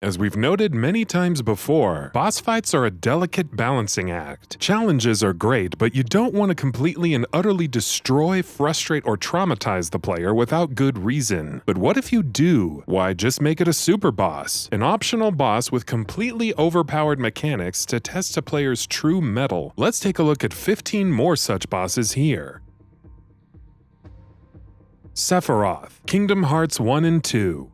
As we've noted many times before, boss fights are a delicate balancing act. Challenges are great, but you don't want to completely and utterly destroy, frustrate, or traumatize the player without good reason. But what if you do? Why, just make it a super boss, an optional boss with completely overpowered mechanics to test a player's true mettle. Let's take a look at 15 more such bosses here. SEPHIROTH, Kingdom Hearts 1 and 2.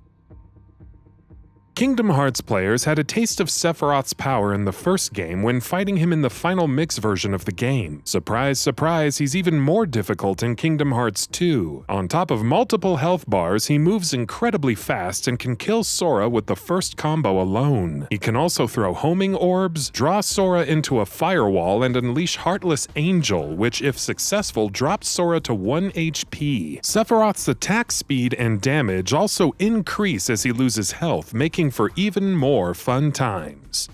Kingdom Hearts players had a taste of Sephiroth's power in the first game when fighting him in the final mix version of the game. Surprise, surprise, he's even more difficult in Kingdom Hearts 2. On top of multiple health bars, he moves incredibly fast and can kill Sora with the first combo alone. He can also throw homing orbs, draw Sora into a firewall, and unleash Heartless Angel, which, if successful, drops Sora to 1 HP. Sephiroth's attack speed and damage also increase as he loses health, making for even more fun times.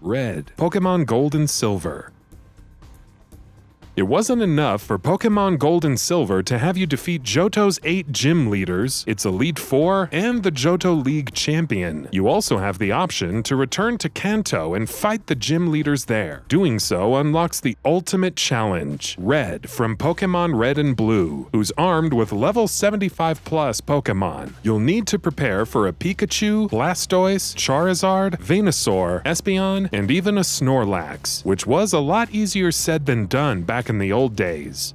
Red, Pokemon Gold and Silver. It wasn't enough for Pokemon Gold and Silver to have you defeat Johto's 8 gym leaders, its Elite Four, and the Johto League champion. You also have the option to return to Kanto and fight the gym leaders there. Doing so unlocks the ultimate challenge, Red from Pokemon Red and Blue, who's armed with level 75 plus Pokemon. You'll need to prepare for a Pikachu, Blastoise, Charizard, Venusaur, Espeon, and even a Snorlax, which was a lot easier said than done back in the old days.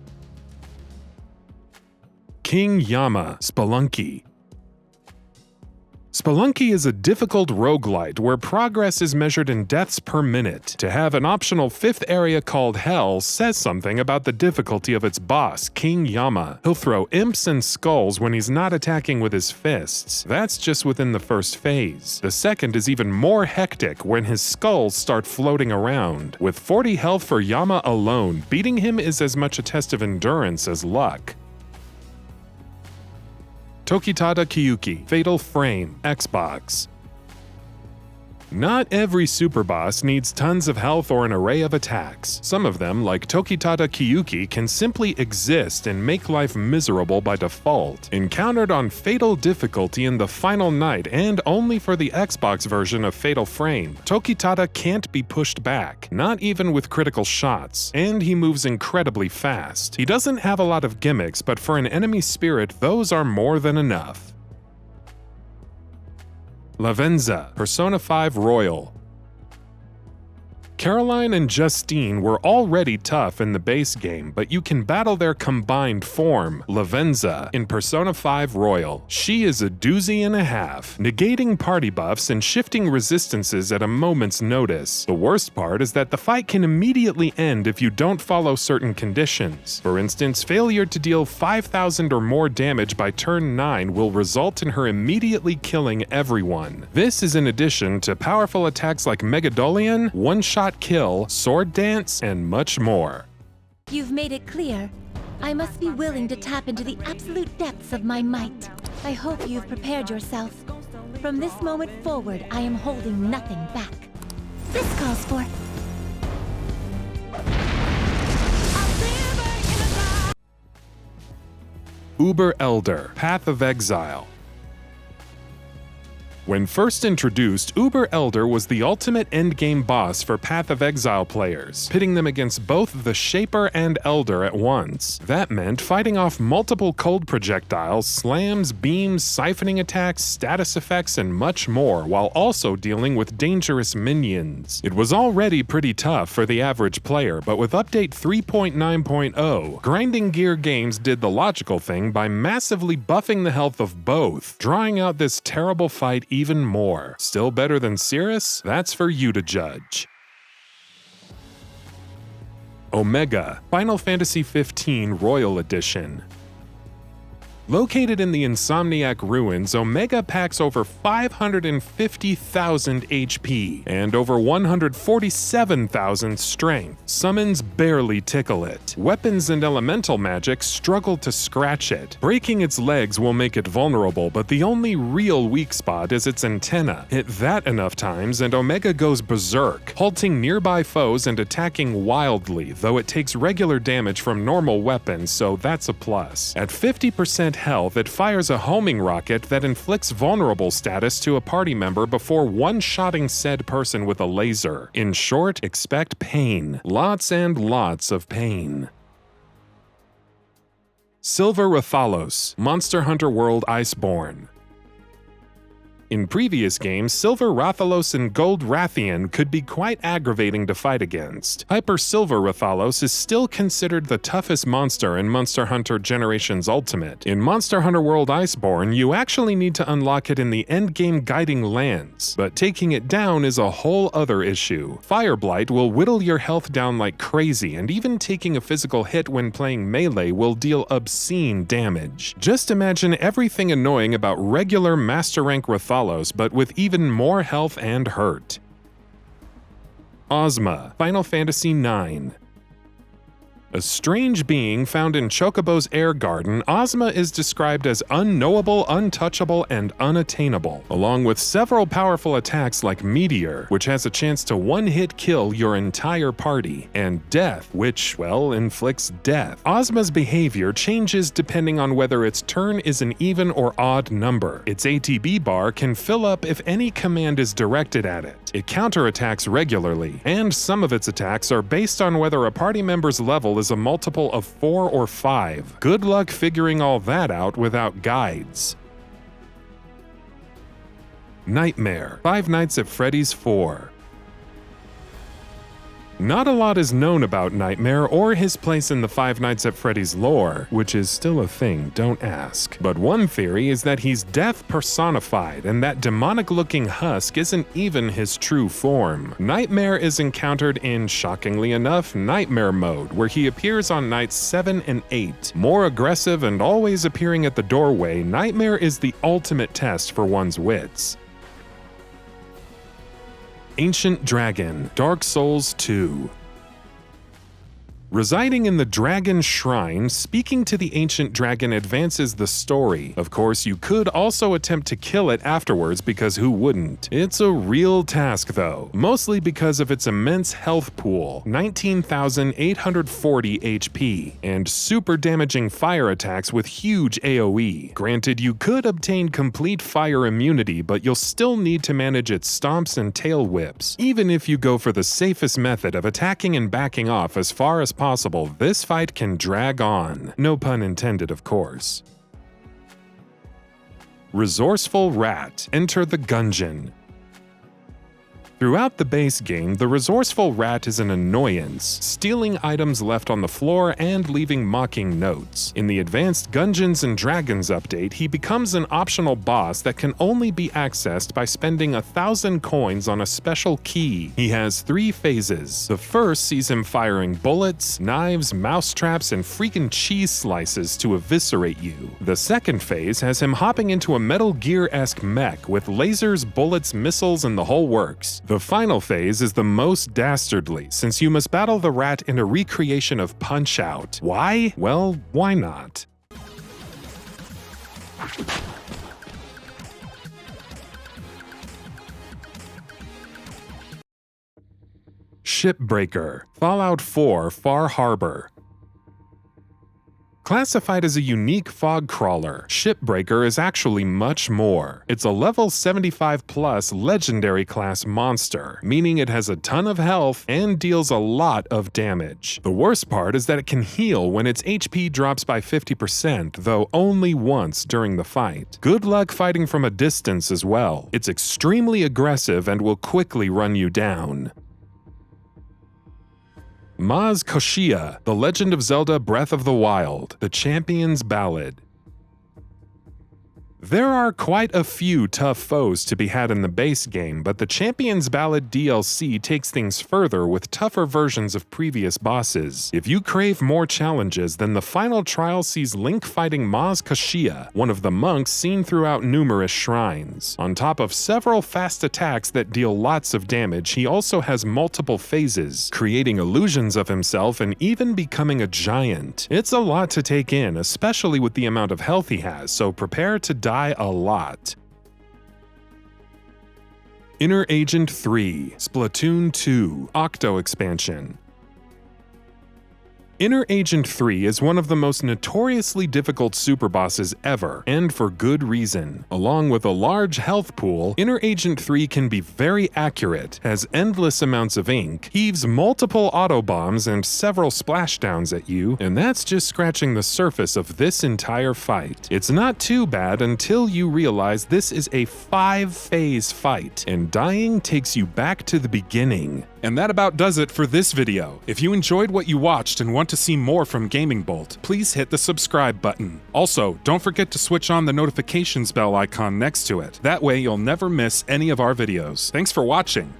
King YAMA-SPELUNKY. Spelunky is a difficult roguelite where progress is measured in deaths per minute. To have an optional 5th area called Hell says something about the difficulty of its boss, King Yama. He'll throw imps and skulls when he's not attacking with his fists. That's just within the first phase. The second is even more hectic when his skulls start floating around. With 40 health for Yama alone, beating him is as much a test of endurance as luck. TOKITADA KYUKI, Fatal Frame, Xbox. Not every superboss needs tons of health or an array of attacks. Some of them, like TOKITADA KYUKI, can simply exist and make life miserable by default. Encountered on Fatal difficulty in the final night and only for the Xbox version of Fatal Frame, TOKITADA can't be pushed back, not even with critical shots, and he moves incredibly fast. He doesn't have a lot of gimmicks, but for an enemy spirit, those are more than enough. Lavenza, Persona 5 Royal. Caroline and Justine were already tough in the base game, but you can battle their combined form, Lavenza, in Persona 5 Royal. She is a doozy and a half, negating party buffs and shifting resistances at a moment's notice. The worst part is that the fight can immediately end if you don't follow certain conditions. For instance, failure to deal 5,000 or more damage by turn 9 will result in her immediately killing everyone. This is in addition to powerful attacks like Megadolion, one-shot kill, sword dance, and much more. You've made it clear. I must be willing to tap into the absolute depths of my might. I hope you've prepared yourself. From this moment forward, I am holding nothing back. This calls for... Uber Elder, Path of Exile. When first introduced, Uber Elder was the ultimate endgame boss for Path of Exile players, pitting them against both the Shaper and Elder at once. That meant fighting off multiple cold projectiles, slams, beams, siphoning attacks, status effects, and much more, while also dealing with dangerous minions. It was already pretty tough for the average player, but with update 3.9.0, Grinding Gear Games did the logical thing by massively buffing the health of both, drawing out this terrible fight even more. Still better than Cirrus? That's for you to judge. Omega, Final Fantasy XV Royal Edition. Located in the Insomniac ruins, Omega packs over 550,000 HP and over 147,000 strength. Summons barely tickle it. Weapons and elemental magic struggle to scratch it. Breaking its legs will make it vulnerable, but the only real weak spot is its antenna. Hit that enough times and Omega goes berserk, halting nearby foes and attacking wildly, though it takes regular damage from normal weapons, so that's a plus. At 50% health, it fires a homing rocket that inflicts vulnerable status to a party member before one-shotting said person with a laser. In short, expect pain. Lots and lots of pain. Silver RATHALOS, Monster Hunter World Iceborne. In previous games, Silver Rathalos and Gold Rathian could be quite aggravating to fight against. Hyper Silver Rathalos is still considered the toughest monster in Monster Hunter Generations Ultimate. In Monster Hunter World Iceborne, you actually need to unlock it in the endgame guiding lands, but taking it down is a whole other issue. Fire Blight will whittle your health down like crazy, and even taking a physical hit when playing melee will deal obscene damage. Just imagine everything annoying about regular Master Rank Rathalos, but with even more health and hurt. OZMA, Final Fantasy IX. A strange being found in Chocobo's air garden, OZMA is described as unknowable, untouchable, and unattainable, along with several powerful attacks like Meteor, which has a chance to one-hit kill your entire party, and Death, which, well, inflicts death. OZMA's behavior changes depending on whether its turn is an even or odd number. Its ATB bar can fill up if any command is directed at it. It counterattacks regularly, and some of its attacks are based on whether a party member's level is a multiple of 4 or 5. Good luck figuring all that out without guides. Nightmare, Five Nights at Freddy's 4. Not a lot is known about Nightmare or his place in the Five Nights at Freddy's lore, which is still a thing, don't ask. But one theory is that he's death personified, and that demonic-looking husk isn't even his true form. Nightmare is encountered in, shockingly enough, Nightmare mode, where he appears on nights 7 and 8. More aggressive and always appearing at the doorway, Nightmare is the ultimate test for one's wits. Ancient Dragon, Dark Souls 2. Residing in the Dragon Shrine, speaking to the Ancient Dragon advances the story. Of course, you could also attempt to kill it afterwards, because who wouldn't? It's a real task though, mostly because of its immense health pool, 19,840 HP, and super damaging fire attacks with huge AoE. Granted, you could obtain complete fire immunity, but you'll still need to manage its stomps and tail whips. Even if you go for the safest method of attacking and backing off as far as possible, this fight can drag on. No pun intended, of course. Resourceful Rat, Enter the Gungeon. Throughout the base game, the resourceful rat is an annoyance, stealing items left on the floor and leaving mocking notes. In the Advanced Gungeons and Dragons update, he becomes an optional boss that can only be accessed by spending 1,000 coins on a special key. He has 3 phases. The first sees him firing bullets, knives, mousetraps, and freaking cheese slices to eviscerate you. The second phase has him hopping into a Metal Gear-esque mech with lasers, bullets, missiles, and the whole works. The final phase is the most dastardly, since you must battle the rat in a recreation of Punch-Out. Why? Well, why not? SHIPBREAKER, Fallout 4 Far Harbor. Classified as a unique fog crawler, SHIPBREAKER is actually much more. It's a level 75 plus legendary class monster, meaning it has a ton of health and deals a lot of damage. The worst part is that it can heal when its HP drops by 50%, though only once during the fight. Good luck fighting from a distance as well. It's extremely aggressive and will quickly run you down. KOSHIA, The Legend of Zelda Breath of the Wild, The Champion's Ballad. There are quite a few tough foes to be had in the base game, but the Champion's Ballad DLC takes things further with tougher versions of previous bosses. If you crave more challenges, then the final trial sees Link fighting KOSHIA, one of the monks seen throughout numerous shrines. On top of several fast attacks that deal lots of damage, he also has multiple phases, creating illusions of himself and even becoming a giant. It's a lot to take in, especially with the amount of health he has, so prepare to die a lot. Inner Agent 3, Splatoon 2, OCTO expansion. Inner Agent 3 is one of the most notoriously difficult superbosses ever, and for good reason. Along with a large health pool, Inner Agent 3 can be very accurate, has endless amounts of ink, heaves multiple auto-bombs and several splashdowns at you, and that's just scratching the surface of this entire fight. It's not too bad until you realize this is a 5-phase fight, and dying takes you back to the beginning. And that about does it for this video. If you enjoyed what you watched and want to see more from Gaming Bolt, please hit the subscribe button. Also, don't forget to switch on the notifications bell icon next to it. That way you'll never miss any of our videos. Thanks for watching.